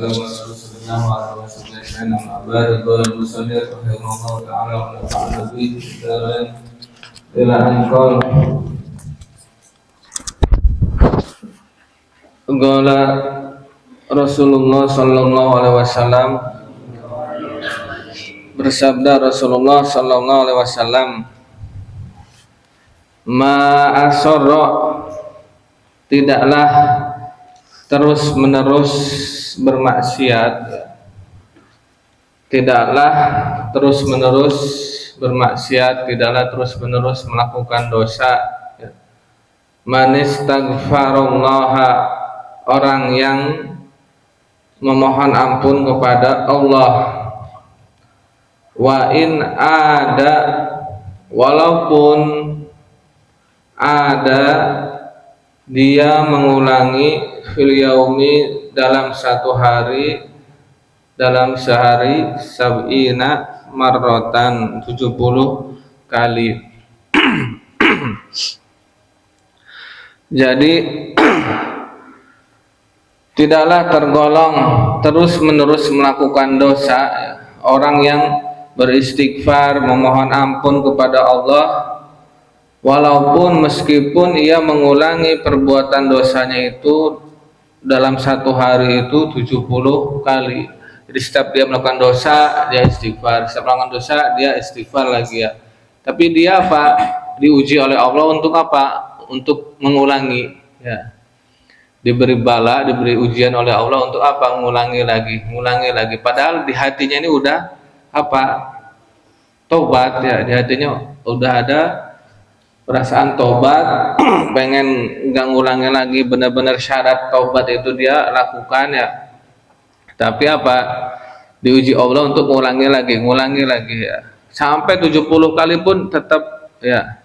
رسولنا وعلى رسولنا وعلى المصلي رحمه الله تعالى ونفعنا به إلى أن قال Rasulullah sallallahu alaihi wasallam, bersabda Rasulullah sallallahu alaihi wasallam, ma asarra, tidaklah terus menerus bermaksiat, tidaklah terus menerus bermaksiat, tidaklah terus menerus melakukan dosa, man istaghfarallaha, orang yang memohon ampun kepada Allah, wa in ada, walaupun ada dia mengulangi fil yaumi, dalam satu hari, dalam sehari, sab'ina marratan, 70 kali. Jadi tidaklah tergolong terus menerus melakukan dosa orang yang beristighfar, memohon ampun kepada Allah, walaupun meskipun ia mengulangi perbuatan dosanya itu dalam satu hari itu 70 kali. Jadi setiap dia melakukan dosa dia istighfar, setiap melakukan dosa dia istighfar lagi ya. Tapi dia apa? Diuji oleh Allah untuk apa? Untuk mengulangi ya. Diberi bala, diberi ujian oleh Allah untuk apa? Ngulangi lagi. Padahal di hatinya ini udah apa? Tobat ya, di hatinya udah ada perasaan tobat, pengen nggak ngulangi lagi, benar-benar syarat tobat itu dia lakukan ya. Tapi apa? Diuji Allah untuk ngulangi lagi ya. Sampai 70 kali pun tetap ya.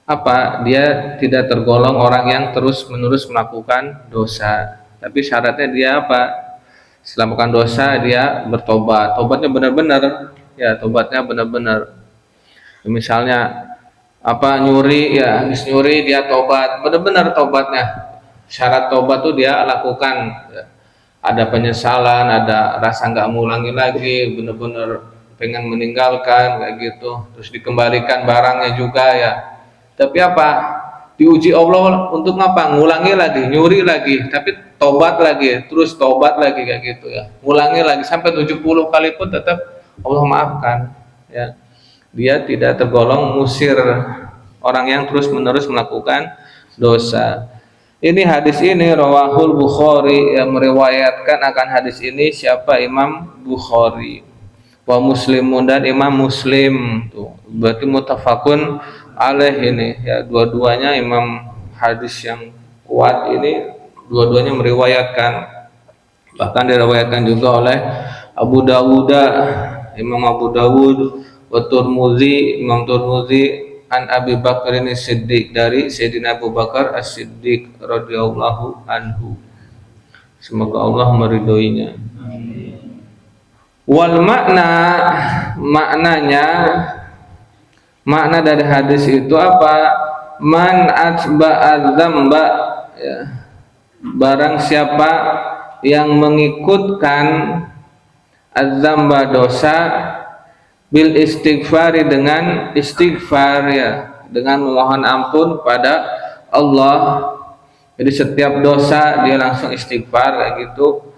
Apa? Dia tidak tergolong orang yang terus-menerus melakukan dosa. Tapi syaratnya dia apa? Setelah melakukan dosa dia bertobat. Tobatnya benar-benar ya, tobatnya benar-benar. Misalnya apa, nyuri ya, habis nyuri dia tobat, benar-benar tobatnya. Syarat tobat tuh dia lakukan ya. Ada penyesalan, ada rasa nggak ngulangi lagi, benar-benar pengen meninggalkan kayak gitu. Terus dikembalikan barangnya juga ya. Tapi apa? Diuji Allah untuk apa? Ngulangi lagi, nyuri lagi, tapi tobat lagi, terus tobat lagi kayak gitu ya. Ngulangi lagi sampai 70 kali pun tetap Allah maafkan ya. Dia tidak tergolong musir, orang yang terus-menerus melakukan dosa. Ini hadis ini rawahul Bukhari, yang meriwayatkan akan hadis ini siapa? Imam Bukhari. Wa Muslimun, dan Imam Muslim. Tuh, berarti muttafaqun alaih ini ya, dua-duanya imam hadis yang kuat ini, dua-duanya meriwayatkan. Bahkan diriwayatkan juga oleh Abu Dawud, Imam Abu Dawud, wa Tirmidzi, Imam Tirmidzi, an Abi Bakar ini Siddiq, dari Sayyidina Abu Bakar As-Siddiq radhiyallahu anhu. Semoga Allah meridhoinya. Wal makna dari hadis itu apa? Man atba'a dzamba ya. Barang siapa yang mengikutkan adzamba, dosa, bil istighfari, dengan istighfar ya, dengan memohon ampun pada Allah. Jadi setiap dosa dia langsung istighfar kayak gitu.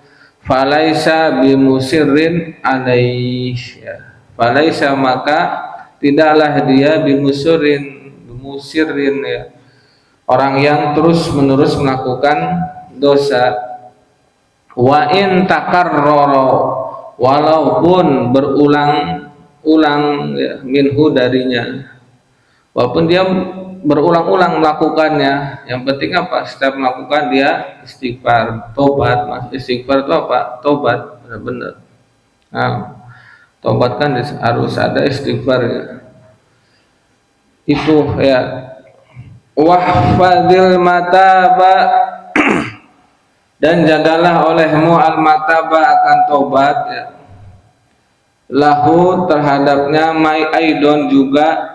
Falaisa bimusirrin alaih ya. Falaisa, maka tidaklah dia bimusirrin ya, orang yang terus-menerus melakukan dosa. Wa in takarrara, walaupun berulang-ulang ya, minhu, darinya, walaupun dia berulang-ulang melakukannya, yang penting apa? Setiap melakukan dia istighfar, tobat. Mas, istighfar itu apa? Tobat, benar-benar. Nah, tobat kan harus ada istighfar ya. Itu ya. Wahfadzil mataba, dan jagalah olehmu al-mataba, akan tobat ya. Lahu, terhadapnya, mai aidon, juga.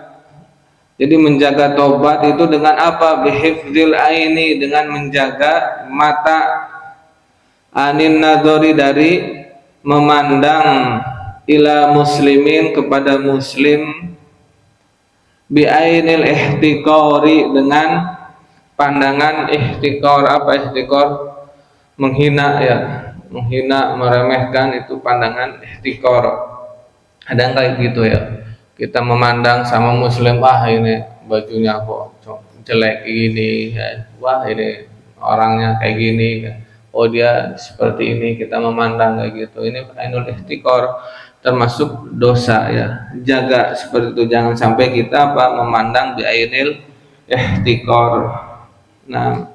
Jadi menjaga tobat itu dengan apa? Bihifdzil aini, dengan menjaga mata. anin nadori dari memandang ila muslimin kepada muslim biainil ihtiqari dengan pandangan ihtiqar. Apa ihtiqar? Menghina ya, menghina, meremehkan, itu pandangan ihtiqar. Ada kayak gitu ya, kita memandang sama muslim, wah ini bajunya kok jelek gini ya. Wah ini orangnya kayak gini, oh dia seperti ini, kita memandang kayak gitu. Ini ainul ihtiqar, termasuk dosa ya. Jaga seperti itu, jangan sampai kita memandang bi ainil ihtiqar. Nah,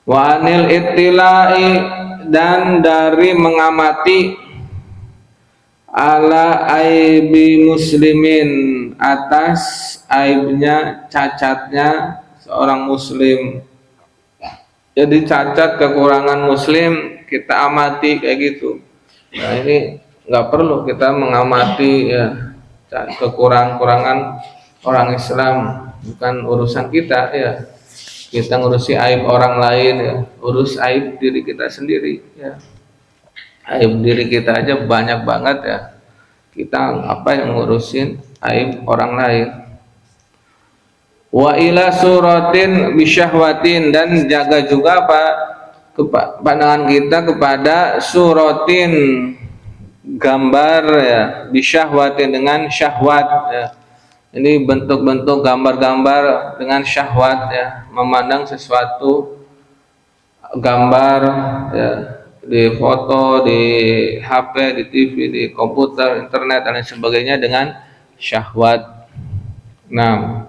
wa anil ittilai, dan dari mengamati ala aibi muslimin, atas aibnya, cacatnya seorang muslim. Jadi cacat, kekurangan muslim kita amati kayak gitu. Nah ini nggak perlu kita mengamati ya kekurangan orang Islam, bukan urusan kita ya. Kita ngurusi aib orang lain ya, urus aib diri kita sendiri ya. Aib diri kita aja banyak banget ya, kita apa yang ngurusin aib orang lain. Wa ila suratin bisyahwatin, dan jaga juga apa pandangan kita kepada suratin, gambar ya, bisyahwatin dengan syahwat ya. Ini bentuk-bentuk gambar-gambar dengan syahwat ya, memandang sesuatu gambar ya, di foto, di HP, di TV, di komputer, internet dan lain sebagainya dengan syahwat. Nah,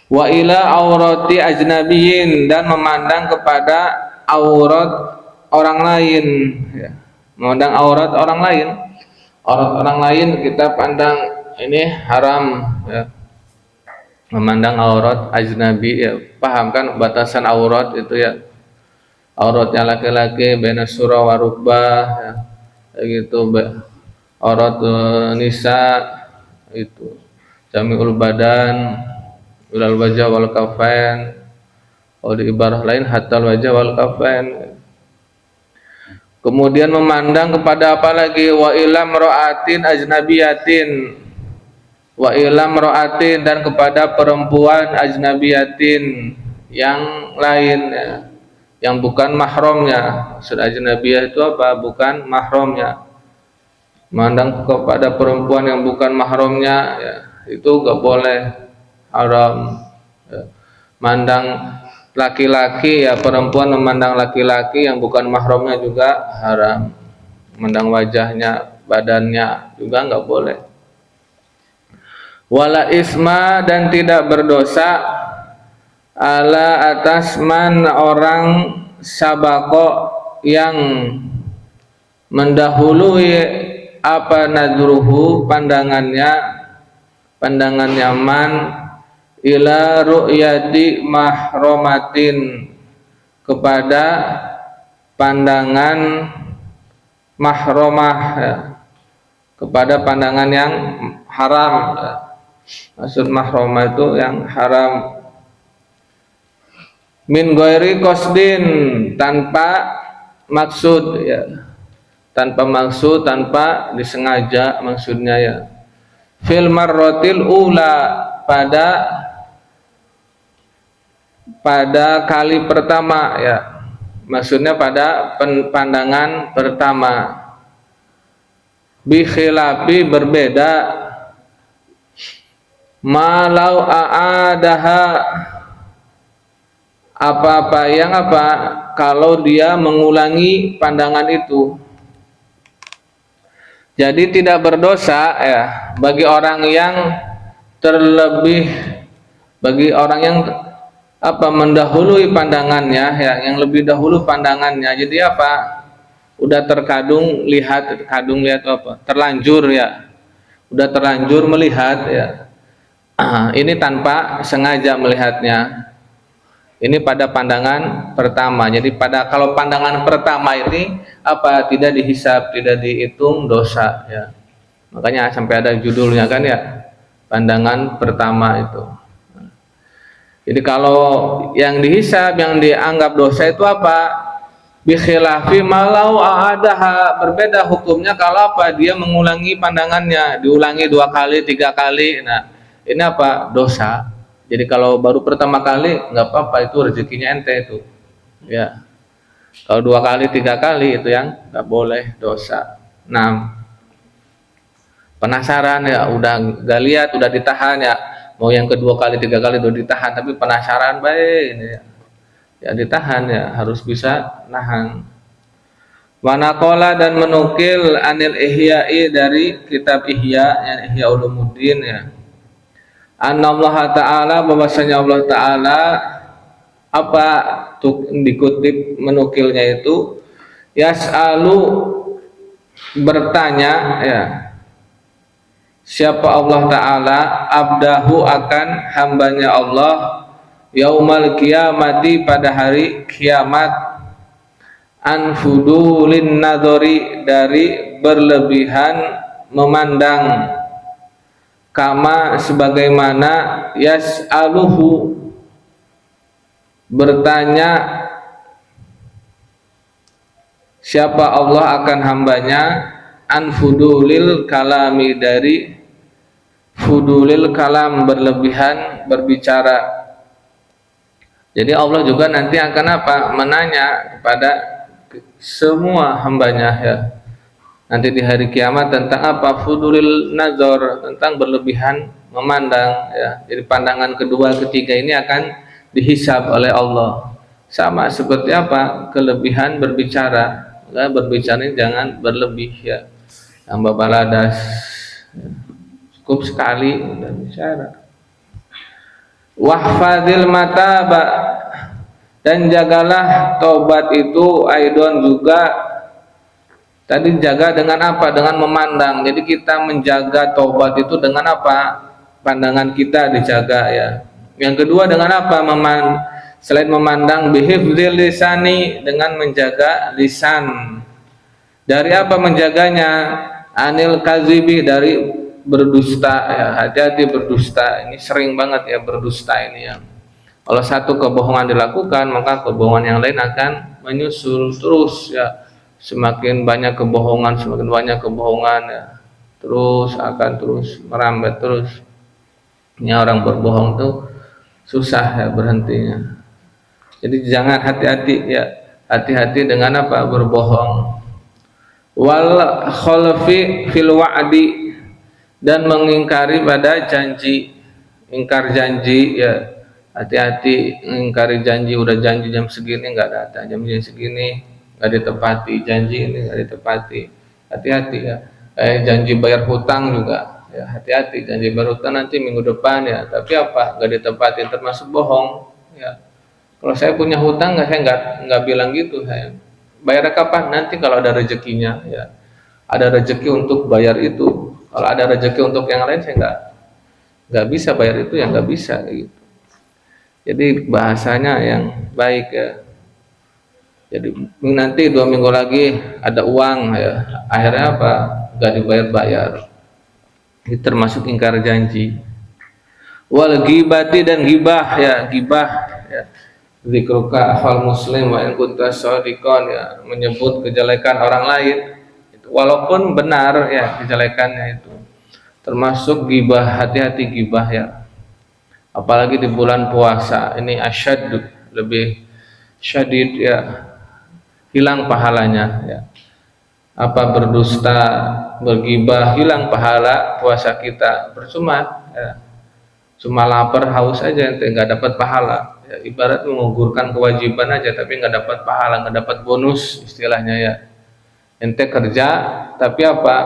wa ila aurati ajnabiyin, dan memandang kepada aurat orang lain ya. Memandang aurat orang lain, aurat orang lain kita pandang, ini haram ya. Memandang aurat ajnabi ya, paham kan batasan aurat itu ya. Auratnya laki-laki baina surah wa rukbah ya, gitu. Aurat nisa itu jami'ul badan ulal wajah wal kafain, atau di ibarah lain hatal wajah wal kafain. Kemudian memandang kepada apa lagi, wa ilam ra'atin ajnabiyatin, wa ilam ra'atin, dan kepada perempuan ajnabiyatin yang lain ya, yang bukan mahramnya. Maksud ajnabiyah itu apa? Bukan mahramnya. Memandang kepada perempuan yang bukan mahramnya ya, itu gak boleh, haram ya. Mandang laki-laki ya, perempuan memandang laki-laki yang bukan mahramnya juga haram. Memandang wajahnya, badannya juga nggak boleh. Wala isma, dan tidak berdosa ala atas man orang sabako yang mendahului apa nadruhu pandangannya man ila ru'yati mahromatin, kepada pandangan mahromah ya, kepada pandangan yang haram ya. Maksud mahromah itu yang haram. Min ghairi qasdin, tanpa maksud ya, tanpa maksud, tanpa disengaja maksudnya ya. Fil marratil ula, pada kali pertama ya, maksudnya pada pandangan pertama. Bi khilafi, berbeda, malau aadaha, apa-apa yang apa kalau dia mengulangi pandangan itu. Jadi tidak berdosa ya bagi orang yang terlebih, bagi orang yang mendahului pandangannya ya, yang lebih dahulu pandangannya. Jadi apa? Udah terkadung lihat apa? Terlanjur ya. Udah terlanjur melihat ya. Ini tanpa sengaja melihatnya. Ini pada pandangan pertama. Jadi kalau pandangan pertama ini tidak dihisab, tidak dihitung dosa ya. Makanya sampai ada judulnya kan ya, pandangan pertama itu. Jadi kalau yang dihisab, yang dianggap dosa itu apa? bi khilafi malau adaha, berbeda hukumnya kalau apa dia mengulangi pandangannya, diulangi 2 kali 3 kali. Nah ini apa, dosa. Jadi kalau baru pertama kali nggak apa-apa, itu rezekinya ente itu ya. Kalau 2 kali 3 kali itu yang nggak boleh, dosa. Nah penasaran ya, udah gak lihat, udah ditahan ya, mau yang kedua kali 3 kali udah ditahan, tapi penasaran baik ini ya, ya ditahan ya, harus bisa nahan. Manakola, dan menukil anil ihya'i, dari kitab Ihya, yang Ihya Ulumuddin ya, Allah Ta'ala, bahwasanya Allah Ta'ala apa dikutip menukilnya itu, yas'alu, bertanya ya, siapa Allah Ta'ala, abdahu, akan hambanya Allah, yaumal kiamati, pada hari kiamat, anfudulin nadhori, dari berlebihan memandang, kama, sebagaimana, yas'aluhu, bertanya siapa Allah akan hambanya, anfudulil kalami, dari fudulil kalam, berlebihan berbicara. Jadi Allah juga nanti akan apa, menanya kepada semua hambanya ya, nanti di hari kiamat, tentang apa, fudulil nazar, tentang berlebihan memandang ya. Jadi pandangan kedua ketiga ini akan dihisab oleh Allah, sama seperti apa, kelebihan berbicara. Berbicara ini jangan berlebih ya, tambah baladas ya. Cukup sekali udah bicara. Wahfadil mataba, dan jagalah tobat itu, aidon juga, tadi jaga dengan apa, dengan memandang. Jadi kita menjaga tobat itu dengan apa, pandangan kita dijaga ya. Yang kedua dengan apa, selain memandang, bihifdzil lisani, dengan menjaga lisan. Dari apa menjaganya, anil kazibi, dari berdusta ya. Hati-hati berdusta, ini sering banget ya berdusta ini ya. Kalau satu kebohongan dilakukan, maka kebohongan yang lain akan menyusul terus ya. Semakin banyak kebohongan, semakin banyak kebohongan ya, terus akan terus merambat terus. Ini orang berbohong tuh susah ya berhentinya. Jadi jangan, hati-hati ya, hati-hati dengan apa, berbohong. Wal khalfi fil wa'di, dan mengingkari pada janji, ingkar janji ya. Hati-hati ingkari janji, udah janji jam segini nggak datang, jam segini nggak ditepati, janji ini nggak ditepati, hati-hati ya. Janji bayar hutang juga ya, hati-hati, janji bayar hutang nanti minggu depan ya, tapi apa, nggak ditepati, termasuk bohong ya. Kalau saya punya hutang, saya nggak bilang gitu, saya bayar kapan, nanti kalau ada rezekinya ya, ada rezeki untuk bayar itu. Kalau ada rezeki untuk yang lain, saya nggak bisa bayar itu, yang nggak bisa gitu. Jadi bahasanya yang baik ya. Jadi nanti 2 minggu lagi ada uang ya, akhirnya apa, nggak dibayar-bayar, itu termasuk ingkar janji. Wal ghibati, dan ghibah ya, ghibah ya, zikruka hal muslim wa in kunta shadiqan ya, menyebut kejelekan orang lain itu, walaupun benar ya kejelekannya itu, termasuk ghibah. Hati-hati ghibah ya, apalagi di bulan puasa ini asyad, lebih syadid ya, hilang pahalanya ya. Apa, berdusta, berghibah, hilang pahala puasa kita, percuma ya. Cuma lapar haus aja, ente nggak dapat pahala ya, ibarat menggugurkan kewajiban aja tapi nggak dapat pahala, nggak dapat bonus istilahnya ya. Ente kerja tapi apa,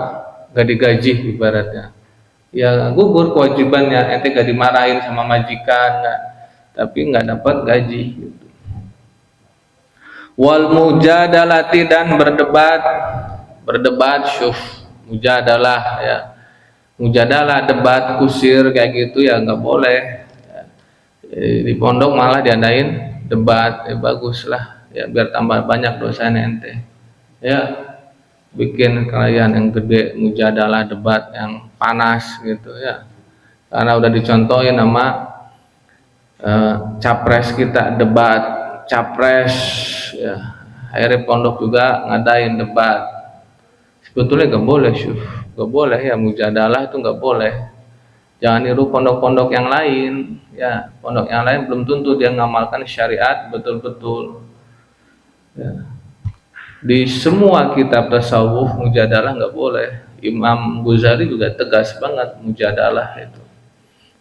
nggak digaji ibaratnya ya, gugur kewajibannya, ente gak dimarahin sama majikan gak, tapi nggak dapat gaji gitu. Wal mujadalati, dan berdebat syuf, mujadalah ya, mujadalah, debat, kusir kayak gitu ya, nggak boleh ya. Di pondok malah diadain debat ya, bagus lah ya, biar tambah banyak dosanya ente ya. Bikin kalian yang gede, mujadalah, debat yang panas gitu ya, karena udah dicontohin sama capres kita, debat capres ya, akhirnya pondok juga ngadain debat. Sebetulnya gak boleh, gak boleh ya, mujadalah itu gak boleh. Jangan niru pondok-pondok yang lain ya. Pondok yang lain belum tentu dia ngamalkan syariat betul-betul ya. Di semua kitab tasawuf mujadalah nggak boleh. Imam Ghazali juga tegas banget mujadalah itu.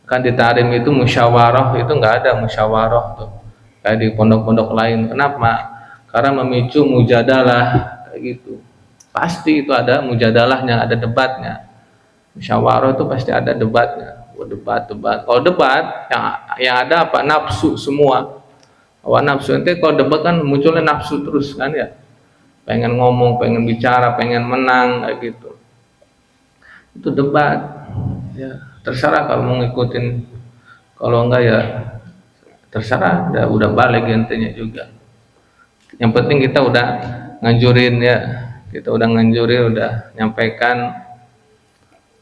Kan di Tarim itu musyawarah, itu nggak ada musyawarah tuh kayak di pondok-pondok lain. Kenapa? Karena memicu mujadalah kayak gitu. Pasti itu ada mujadalahnya, ada debatnya. Musyawarah itu pasti ada debatnya. Debat. Kalau debat yang ada apa? Nafsu semua. Awak nafsu nanti kalau debat kan munculnya nafsu terus kan ya. Pengen ngomong, pengen bicara, pengen menang kayak gitu. Itu debat. Ya, terserah kalau mau ngikutin. Kalau enggak ya terserah, udah balik intinya juga. Yang penting kita udah nganjurin ya. Kita udah nganjurin, udah nyampaikan,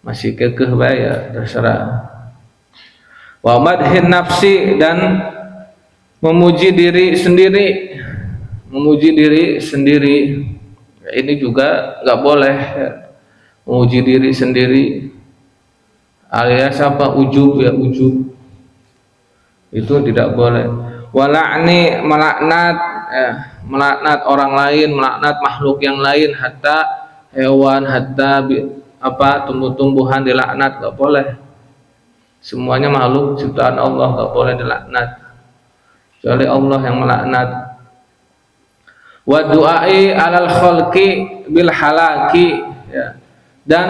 masih kekeh bae ya terserah. Wa madhin nafsi, dan memuji diri sendiri. Memuji diri sendiri ini juga nggak boleh ya. Memuji diri sendiri alias apa? Ujub ya, ujub itu tidak boleh. Wala'ni, melaknat ya, melaknat orang lain, melaknat makhluk yang lain, hatta hewan, hatta tumbuh-tumbuhan dilaknat, nggak boleh. Semuanya makhluk ciptaan Allah, nggak boleh dilaknat kecuali Allah yang melaknat. Wa du'ai alal khalqi bil halaki ya. Dan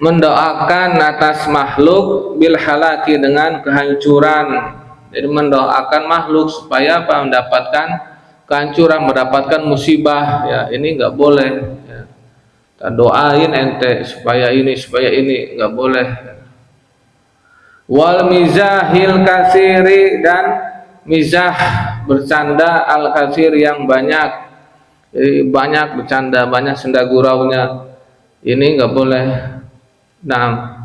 mendoakan atas makhluk bil halaki, dengan kehancuran. Jadi mendoakan makhluk supaya apa? Mendapatkan kehancuran, mendapatkan musibah ya. Ini nggak boleh ya. Kita doain ente supaya ini nggak boleh. Wal mizahil kasiri, dan mizah bercanda al kasir yang banyak. Jadi banyak bercanda, banyak senda guraunya, ini nggak boleh. Nah,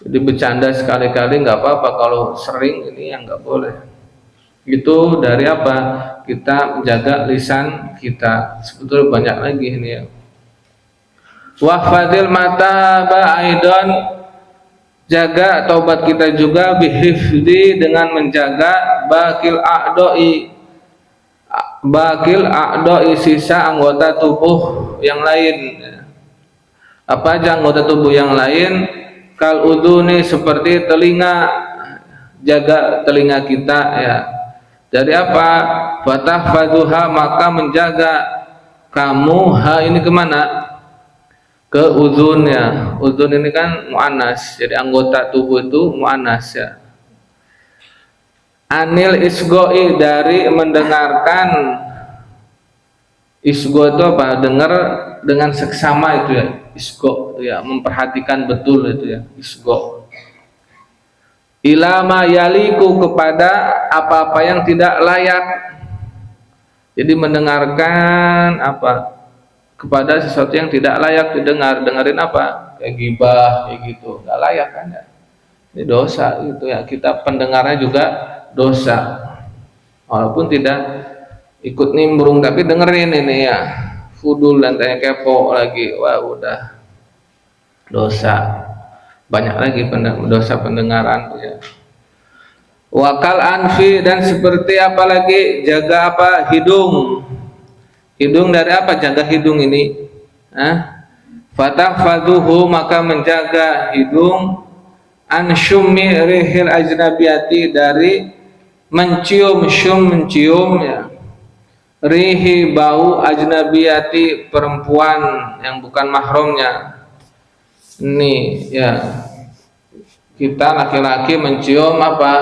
jadi bercanda sekali-kali nggak apa-apa, kalau sering ini yang nggak boleh. Itu dari apa? Kita menjaga lisan kita. Sebetulnya banyak lagi ini ya. Wahfadil mata ba'idon, jaga taubat kita juga, bihifdi, dengan menjaga bakil a'doi, sisa anggota tubuh yang lain. Apa aja anggota tubuh yang lain? Kal udhuni, seperti telinga, jaga telinga kita ya. Dari apa? Fatahfaduha, maka menjaga kamu, ini kemana? Ke udhun ya. Udhun ini kan mu'annas, jadi anggota tubuh itu mu'annas ya. Anil isgoi, dari mendengarkan. Isgo itu apa? Dengar dengan seksama itu ya. Isgo itu ya, memperhatikan betul itu ya, isgo. Ilama yaliku, kepada apa-apa yang tidak layak. Jadi mendengarkan apa? Kepada sesuatu yang tidak layak didengar. Dengerin apa? Kayak gibah, kayak gitu, nggak layak kan ya. Ini dosa gitu ya. Kita pendengarnya juga dosa, walaupun tidak ikut nimbrung, tapi dengerin ini ya. Fudul dan tanya kepo lagi, wah udah dosa. Banyak lagi dosa pendengaran ya. Wakal anfi, dan seperti apa lagi? Jaga apa? Hidung. Hidung dari apa? Jaga hidung ini. Fatahfaduhu, maka menjaga hidung. An syummi rihil ajnabiyati, dari mencium ya. Rihi, bau, ajnabiyati, perempuan yang bukan mahramnya. Ini ya, kita laki-laki mencium apa?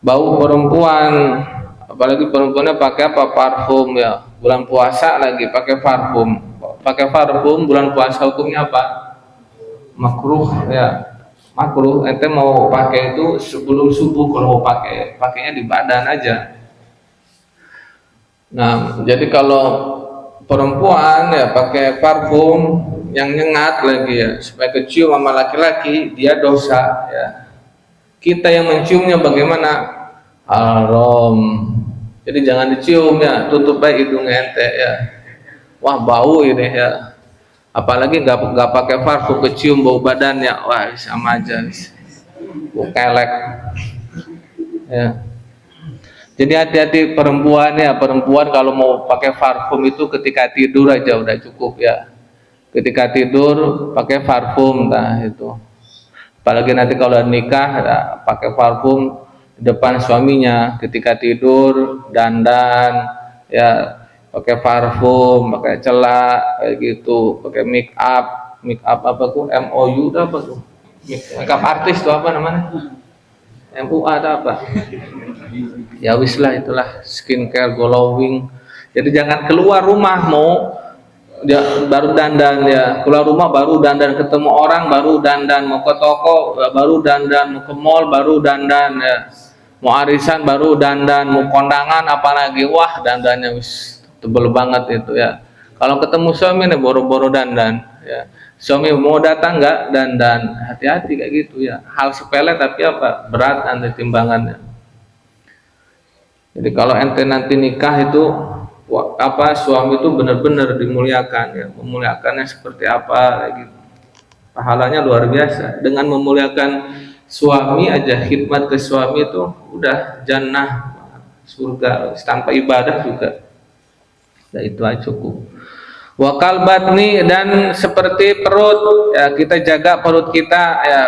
Bau perempuan, apalagi perempuannya pakai apa? Parfum ya. Bulan puasa lagi pakai parfum. Pakai parfum bulan puasa hukumnya apa? Makruh ya. Makruh. Ente mau pakai itu sebelum subuh, kalau mau pakainya di badan aja. Nah, jadi kalau perempuan ya pakai parfum yang nyengat lagi ya, supaya kecium sama laki-laki, dia dosa ya. Kita yang menciumnya bagaimana? haram. Jadi jangan dicium ya, tutup baik hidung ente ya. Wah bau ini ya. Apalagi nggak pakai parfum, kecium bau badannya, wah sama aja, bau kelek. Ya. Jadi hati-hati perempuan ya, perempuan kalau mau pakai parfum itu ketika tidur aja udah cukup ya. Ketika tidur pakai parfum, nah itu. Apalagi nanti kalau nikah ya, pakai parfum di depan suaminya, ketika tidur dandan ya. Pakai parfum, pakai celak, kayak gitu, pakai make up apa tuh, MOU itu apa tuh, make up artis tuh apa namanya, MUA atau apa, ya wis lah itulah, skincare glowing. Jadi jangan keluar rumah mau ya, baru dandan ya, keluar rumah baru dandan, ketemu orang baru dandan, mau ke toko baru dandan, mau ke mall baru dandan ya, mau arisan baru dandan, mau kondangan apalagi, wah dandannya wis tebel banget itu ya. Kalau ketemu suami nih boro-boro dandan ya. Suami mau datang nggak dandan, hati-hati kayak gitu ya. Hal sepele tapi apa berat nanti timbangannya. Jadi kalau ente nanti nikah itu apa suami itu benar-benar dimuliakan ya, memuliakannya seperti apa kayak gitu. Pahalanya luar biasa. Dengan memuliakan suami aja, khidmat ke suami itu udah jannah, surga tanpa ibadah juga. Nah, itu aja cukup. Wakal batni, dan seperti perut ya, kita jaga perut kita ya.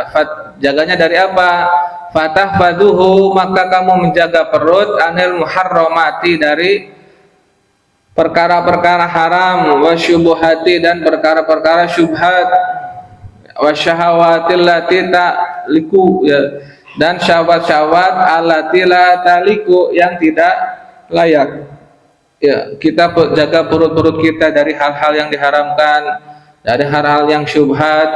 Jaganya dari apa? Fatah faduhu, maka kamu menjaga perut, anil muharramati, dari perkara-perkara haram, wasyubuhati, dan perkara-perkara syubhat, wasyahawatil lati ta'liku ya, dan syahwat-syahwat allati la ta'liku, yang tidak layak. Ya, kita jaga perut-perut kita dari hal-hal yang diharamkan, dari hal-hal yang syubhat,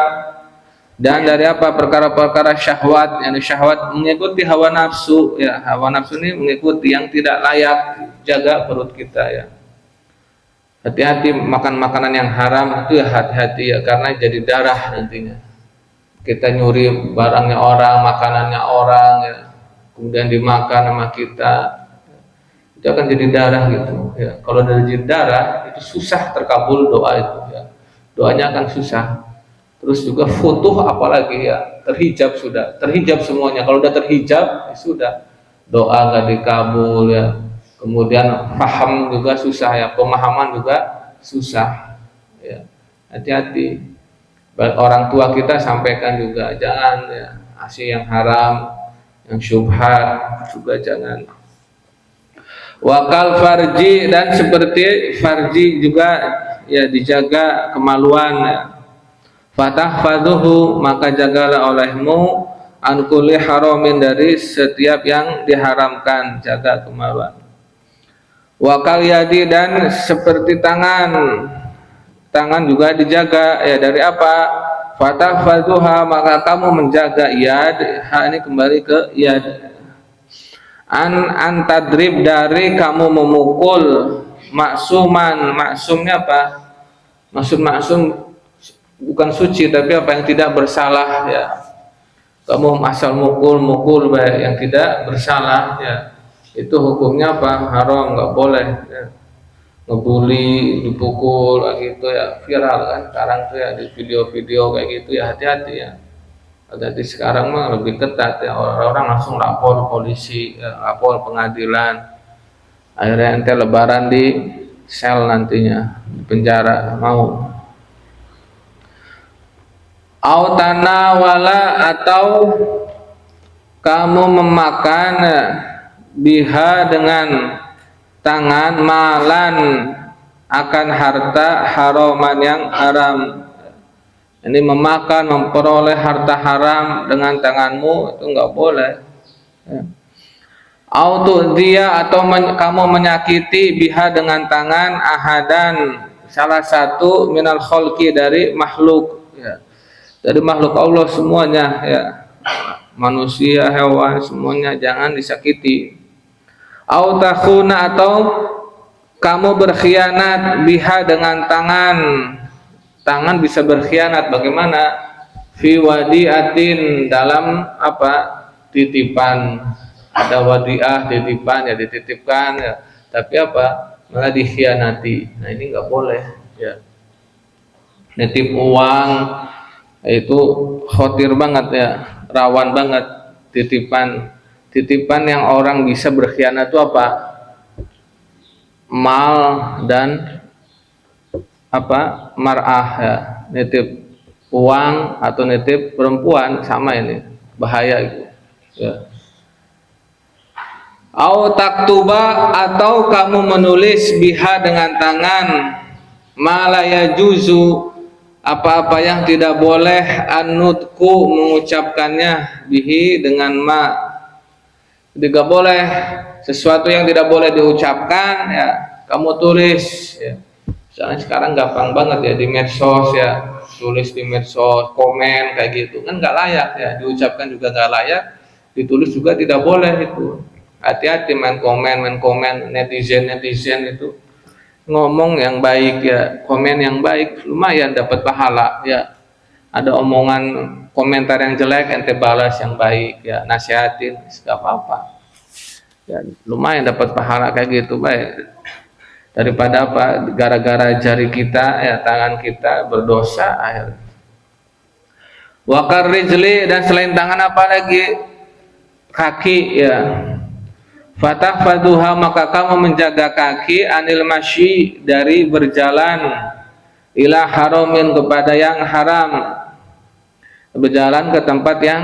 dan dari apa perkara-perkara syahwat. Yang syahwat mengikuti hawa nafsu ya, hawa nafsu ini mengikuti yang tidak layak. Jaga perut kita ya. Hati-hati makan makanan yang haram itu ya, hati-hati ya, karena jadi darah nantinya. Kita nyuri barangnya orang, makanannya orang ya, kemudian dimakan sama kita, itu akan jadi darah gitu ya. Kalau dari jadi darah itu susah terkabul doa itu ya, doanya akan susah. Terus juga futuh apalagi ya, terhijab, sudah terhijab semuanya. Kalau udah terhijab ya sudah, doa nggak dikabul ya, kemudian paham juga susah ya, pemahaman juga susah ya. Hati-hati, orang tua kita sampaikan juga jangan ya, asih yang haram, yang syubhat juga jangan. Wakal farji, dan seperti farji juga ya, dijaga kemaluan ya. Fatah faduhu, maka jagalah olehmu an kulli haramin, dari setiap yang diharamkan, jaga kemaluan. Wakal yadi, dan seperti tangan, tangan juga dijaga ya, dari apa? Fatah faduha, maka kamu menjaga yad, ini kembali ke yad. Antadrib, dari kamu memukul maksuman. Maksumnya apa? Maksum bukan suci, tapi apa, yang tidak bersalah ya. Kamu asal mukul baik yang tidak bersalah ya, itu hukumnya apa? Haram, nggak boleh ya. Ngebully, dipukul gitu ya, viral kan sekarang tuh ya, di video-video kayak gitu ya, hati-hati ya. Jadi sekarang mah lebih ketat ya, orang-orang langsung lapor polisi ya, lapor pengadilan, akhirnya ente lebaran di sel nantinya, di penjara. Mau autana wala, atau kamu memakan biha, dengan tangan, malan, akan harta, haraman, yang haram. Ini memakan, memperoleh harta haram dengan tanganmu, itu enggak boleh ya. Autu dia, atau kamu menyakiti biha, dengan tangan, ahadan, salah satu minal kholqi, dari makhluk ya, dari makhluk Allah semuanya ya, manusia, hewan, semuanya jangan disakiti. Autakhuna, atau kamu berkhianat biha, dengan tangan. Tangan bisa berkhianat bagaimana? Fi wadiatin, dalam apa? Titipan. ada wadiah titipan ya dititipkan ya, tapi apa malah dikhianati. Nah ini nggak boleh ya. Nitip uang itu khawatir banget ya, rawan banget. Titipan yang orang bisa berkhianat itu apa? Mal dan apa mar'ah ya. Nitip uang atau nitip perempuan sama ini bahaya gitu ya. Au taktuba atau kamu menulis biha dengan tangan malaya juzu apa-apa yang tidak boleh anutku mengucapkannya bihi dengan ma. Tidak boleh sesuatu yang tidak boleh diucapkan ya kamu tulis ya. Misalnya sekarang gampang banget ya di medsos ya, tulis di medsos, komen kayak gitu kan nggak layak ya, diucapkan juga nggak layak, ditulis juga tidak boleh itu. Hati-hati main komen netizen itu ngomong yang baik ya, komen yang baik lumayan dapat pahala ya. Ada omongan komentar yang jelek ente balas yang baik ya, nasihatin nggak apa-apa ya, lumayan dapat pahala kayak gitu baik daripada apa gara-gara jari kita ya tangan kita berdosa akhirnya. Wakar rijli dan selain tangan apa lagi kaki ya. Fatah faduha maka kamu menjaga kaki anil masyi dari berjalan ila haramin kepada yang haram, berjalan ke tempat yang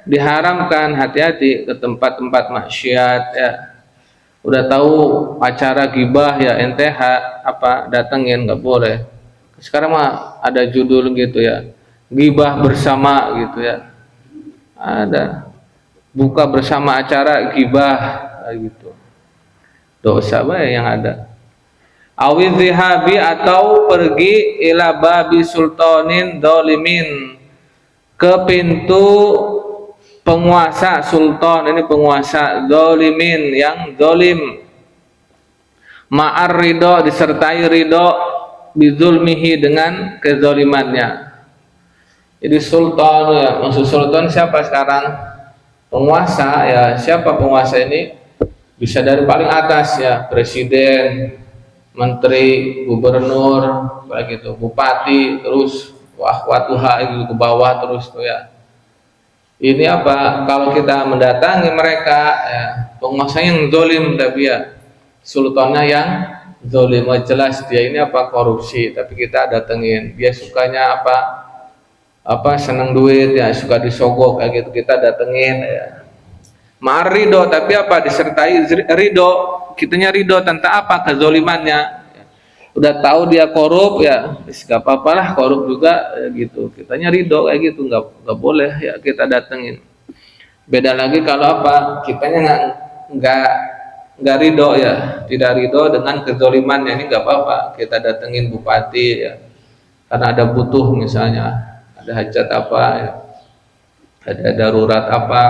diharamkan. Hati-hati ke tempat-tempat maksiat ya. Udah tahu acara gibah ya ente apa datengin nggak boleh. Sekarang mah ada judul gitu ya, gibah bersama gitu ya, ada buka bersama acara gibah gitu, dosa bae yang ada. Awi zihabi atau pergi ila babi sultanin dolimin ke pintu penguasa sultan, ini penguasa zolimin yang zolim, ma'ar ridho disertai ridho bizulmihi dengan kezolimannya. Jadi sultan ya, maksud sultan siapa sekarang? Penguasa ya, siapa penguasa ini? Bisa dari paling atas ya, presiden, menteri, gubernur, kayak gitu, bupati, terus watuha itu ke bawah terus tuh ya. Ini apa? Kalau kita mendatangi mereka, ya, penguasa yang zolim tapi ya, sultannya yang zolim, jelas dia ini apa korupsi. Tapi kita datengin, dia sukanya apa seneng duit ya, suka disogok kayak gitu, kita datengin ya. Ridho tapi apa disertai ridho, kitanya ridho tentang apa kezolimannya. Udah tahu dia korup ya, gak apa-apa lah korup juga ya gitu. Kitanya ridho kayak gitu, nggak boleh ya kita datengin. Beda lagi kalau apa kitanya nggak ridho ya, tidak ridho dengan kezolimannya, ini nggak apa-apa kita datengin bupati ya, karena ada butuh misalnya, ada hajat apa ya, ada darurat apa,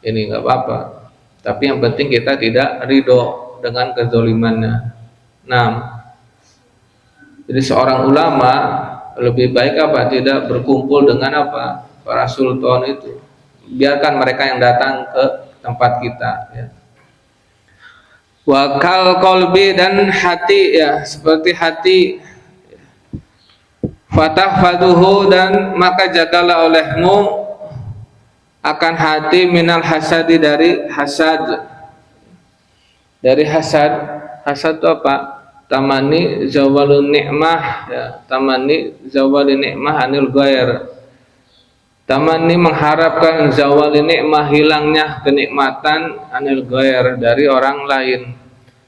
ini nggak apa-apa. Tapi yang penting kita tidak ridho dengan kezolimannya. Nah, jadi seorang ulama lebih baik apa? Tidak berkumpul dengan apa? Para sultan itu. Biarkan mereka yang datang ke tempat kita ya. Wa kal qalbi dan hati ya, seperti hati. Fatahfaduhu dan maka jagalah olehmu akan hati minal hasadi dari hasad. Dari hasad. Hasad itu apa? Tamani zawalun ni'mah ya, tamani zawalun ni'mah anil ghair. Tamani mengharapkan zawalun ni'mah, hilangnya kenikmatan anil ghair dari orang lain.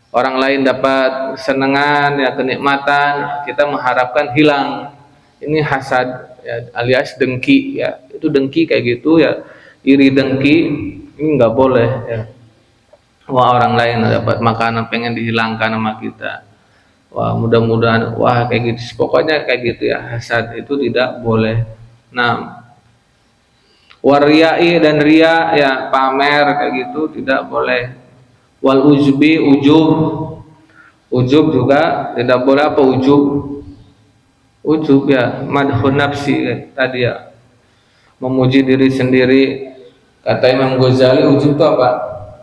Orang lain dapat kesenangan ya, kenikmatan, kita mengharapkan hilang. Ini hasad ya, alias dengki ya. Itu dengki kayak gitu ya. Iri dengki ini enggak boleh ya. Wah, orang lain dapat makanan pengen dihilangkan sama kita. Wah, mudah-mudahan wah kayak gitu, pokoknya kayak gitu ya, hasad itu tidak boleh. Nah, wariyai dan ria ya, pamer kayak gitu tidak boleh. Wal ujbi, ujub juga tidak boleh. Apa ujub ya, madhun nafsi tadi ya, memuji diri sendiri. Kata Imam Ghazali ujub itu apa?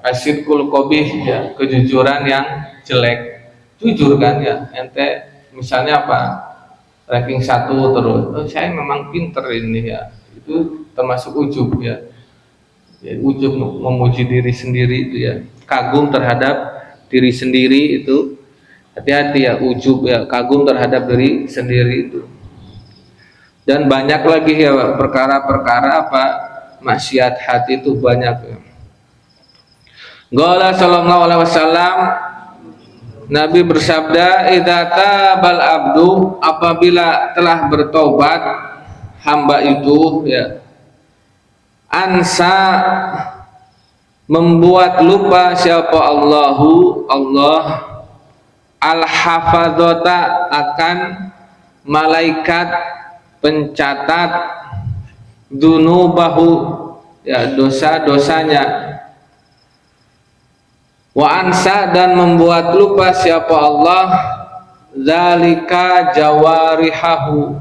asidqul qabih ya, kejujuran yang jelek. Jujur kan ya, ente misalnya apa, ranking 1 terus, oh, saya memang pinter ini ya, itu termasuk ujub ya. Ya, ujub memuji diri sendiri itu ya, kagum terhadap diri sendiri itu, hati-hati ya, ujub ya, kagum terhadap diri sendiri itu. Dan banyak lagi ya perkara-perkara apa, maksiat hati itu banyak ya. Qala sallallahu alaihi wasallam, Nabi bersabda, idza tabal abdu, apabila telah bertobat hamba itu ya, ansa, membuat lupa siapa Allah al-hafadzata, akan malaikat pencatat dzunubahu ya, dosa-dosanya. Wa ansa, dan membuat lupa siapa Allah zalika jawarihahu,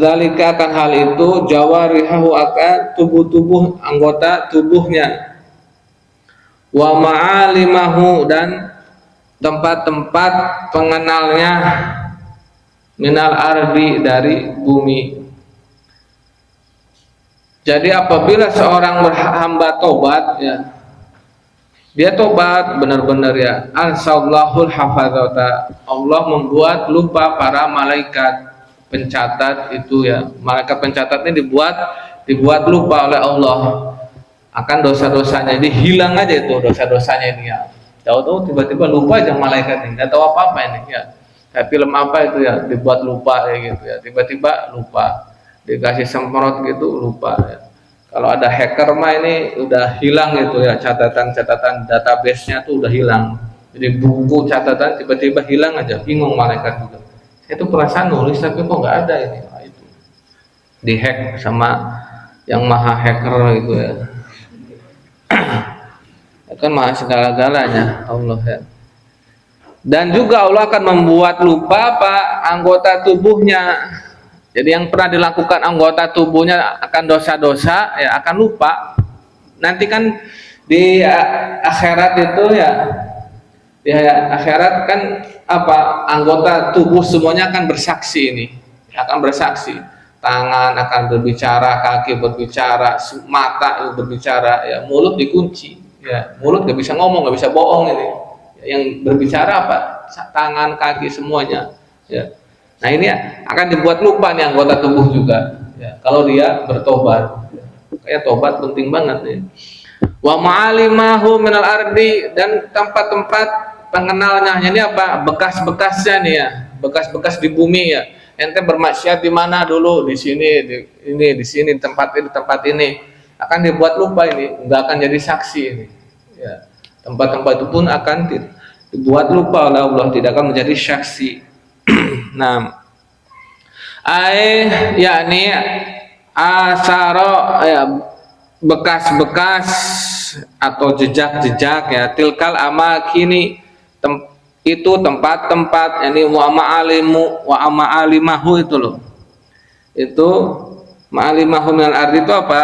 zalika akan hal itu, jawarihahu akan tubuh-tubuh anggota tubuhnya, wa ma'alimahu, dan tempat-tempat pengenalnya, minal ardi, dari bumi. Jadi apabila seorang hamba tobat ya, dia tobat benar-benar ya, ansallahul hafadzata, Allah membuat lupa para malaikat pencatat itu ya, malaikat pencatatnya dibuat lupa oleh Allah akan dosa-dosanya. Jadi hilang aja itu dosa-dosanya ini ya, tahu-tahu tiba-tiba lupa aja malaikat ini, nggak tahu apa-apa ini ya, kayak film apa itu ya, dibuat lupa ya gitu ya, tiba-tiba lupa, dikasih semprot gitu lupa ya. Kalau ada hacker mah ini udah hilang gitu ya, catatan-catatan database-nya tuh udah hilang. Jadi buku catatan tiba-tiba hilang aja, bingung malaikat juga. Saya tuh perasaan nulis tapi kok nggak ada ini. Nah, itu dihack sama yang maha hacker gitu ya. Kan maha segala-galanya Allah ya. Dan juga Allah akan membuat lupa apa, anggota tubuhnya. Jadi yang pernah dilakukan anggota tubuhnya akan dosa-dosa ya, akan lupa. Nanti kan di akhirat itu ya, di akhirat kan apa, anggota tubuh semuanya akan bersaksi ini, akan bersaksi. Tangan akan berbicara, kaki berbicara, mata berbicara ya, mulut dikunci ya, mulut nggak bisa ngomong, nggak bisa bohong ini. Yang berbicara apa? Tangan, kaki semuanya ya. Nah ini ya, akan dibuat lupa nih anggota tubuh juga ya, kalau dia bertobat. Kayak tobat penting banget nih. Wa ma'alimahu minal ardi, dan tempat-tempat pengenalnya. Ini apa? Bekas-bekasnya nih ya, bekas-bekas di bumi ya. Ente bermaksiat di mana dulu? Di sini, di sini, tempat ini. Akan dibuat lupa ini, nggak akan jadi saksi ini. Ya. Tempat-tempat itu pun akan dibuat lupa oleh Allah, tidak akan menjadi saksi. Nah, yakni asaro ya, bekas-bekas atau jejak-jejak ya, tilkal amakini, itu tempat-tempat, yakni wa ma'alimahu itu loh. Itu ma'alimahu minal ardi itu apa?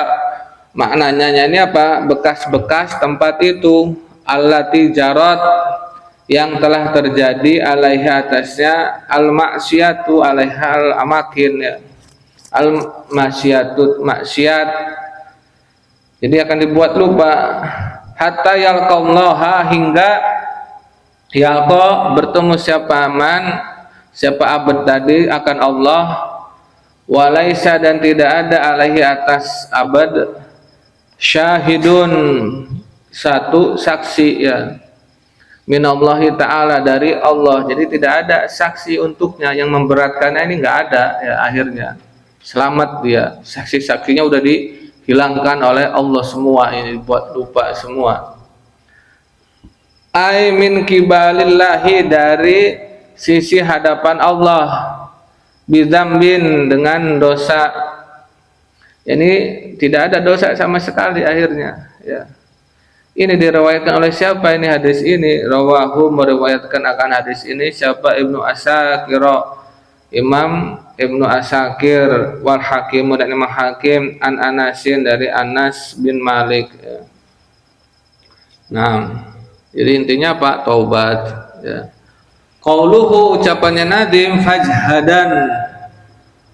Maknanya ini apa? Bekas-bekas tempat itu, allati jarat, yang telah terjadi alaihi atasnya, al maksiatu alaiha al amakin ya, al maksiatut maksiat. Jadi akan dibuat lupa hatta yalqallaha, hingga yalqa, bertemu siapa abad tadi akan Allah, walaisa, dan tidak ada alaihi atas abad, syahidun, satu saksi ya, minallahi ta'ala, dari Allah. Jadi tidak ada saksi untuknya, yang memberatkannya ini nggak ada ya, akhirnya selamat dia. Saksi-saksinya udah dihilangkan oleh Allah semua, ini dibuat lupa semua. Ai min kibalillahi, dari sisi hadapan Allah, bidzambin, dengan dosa. Ini tidak ada dosa sama sekali akhirnya ya. Ini diriwayatkan oleh siapa ini hadis ini? Rawahu, meriwayatkan akan hadis ini siapa? Ibnu Asakir, Imam Ibnu Asakir, wal Hakim, dan Imam Hakim, an Anasin, dari Anas bin Malik. Nah, jadi intinya apa? Taubat ya. Qauluhu ucapannya Nadim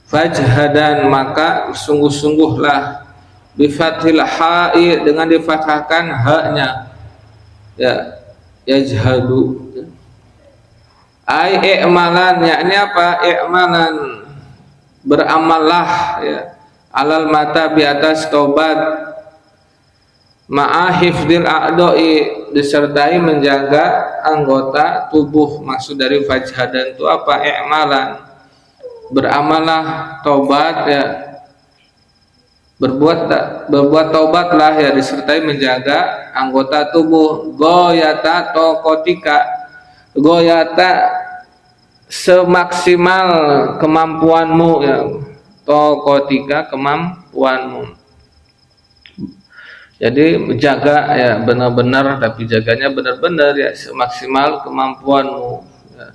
fajhadan maka sungguh-sungguhlah bifathil ha'i dengan difathahkan haknya ya yajhadu ai i'malan yakni apa i'malan beramallah ya alal mata di atas taubat ma'ahifdil a'doi disertai menjaga anggota tubuh. Maksud dari fajhadan itu apa? I'malan beramalah taubat ya berbuat taubatlah ya disertai menjaga anggota tubuh. Goyata tokotika goyata semaksimal kemampuanmu ya tokotika kemampuanmu. Jadi jaga ya benar-benar, tapi jaganya benar-benar ya semaksimal kemampuanmu ya.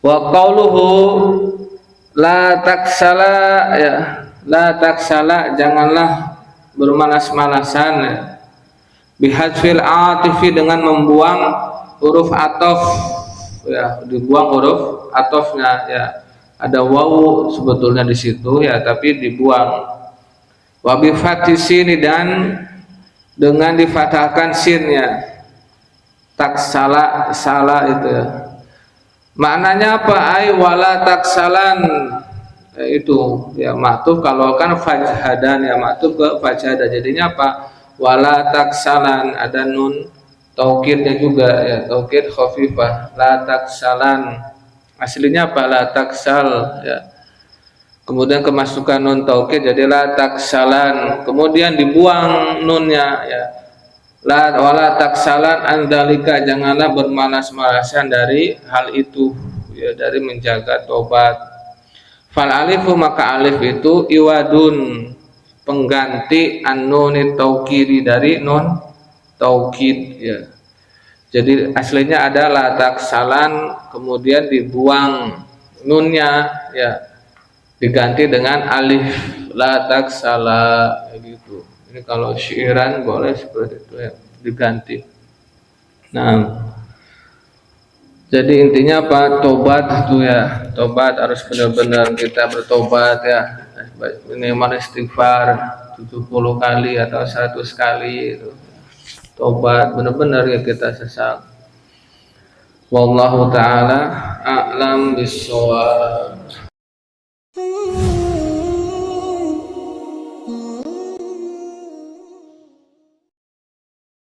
Wa qauluhu la taksala ya la taksala janganlah bermalas-malasan ya. Bihadfil atifi dengan membuang huruf atof ya, dibuang huruf atofnya ya. Ada wawu sebetulnya di situ ya, tapi dibuang. Wa bi fathis dan dengan difathahkan sinnya taksala salah itu ya. Maknanya apa? Ai wala taksalan itu ya maktuf kalau kan fajhadan ya maktuf ke fajhada jadinya apa? Wala taksalan ada nun taukidnya juga ya taukid khafifah la taksalan aslinya apa? La taksal ya. Kemudian kemasukan nun taukid jadi la taksalan, kemudian dibuang nunnya ya la wala taksalan andalika janganlah bermalas-malasan dari hal itu ya dari menjaga tobat. Fal alifu maka alif itu iwadun pengganti an-nunit taukidi dari nun taukid ya. Jadi aslinya ada la taksalan kemudian dibuang nunnya ya diganti dengan alif la taksala gitu. Ini kalau syairan boleh seperti itu ya diganti. Nah, jadi intinya apa? Tobat itu ya. Tobat harus benar-benar kita bertobat ya. Minimal istighfar 70 kali atau 100 kali itu. Tobat benar-benar ya kita sesal. Wallahu taala a'lam bissawab.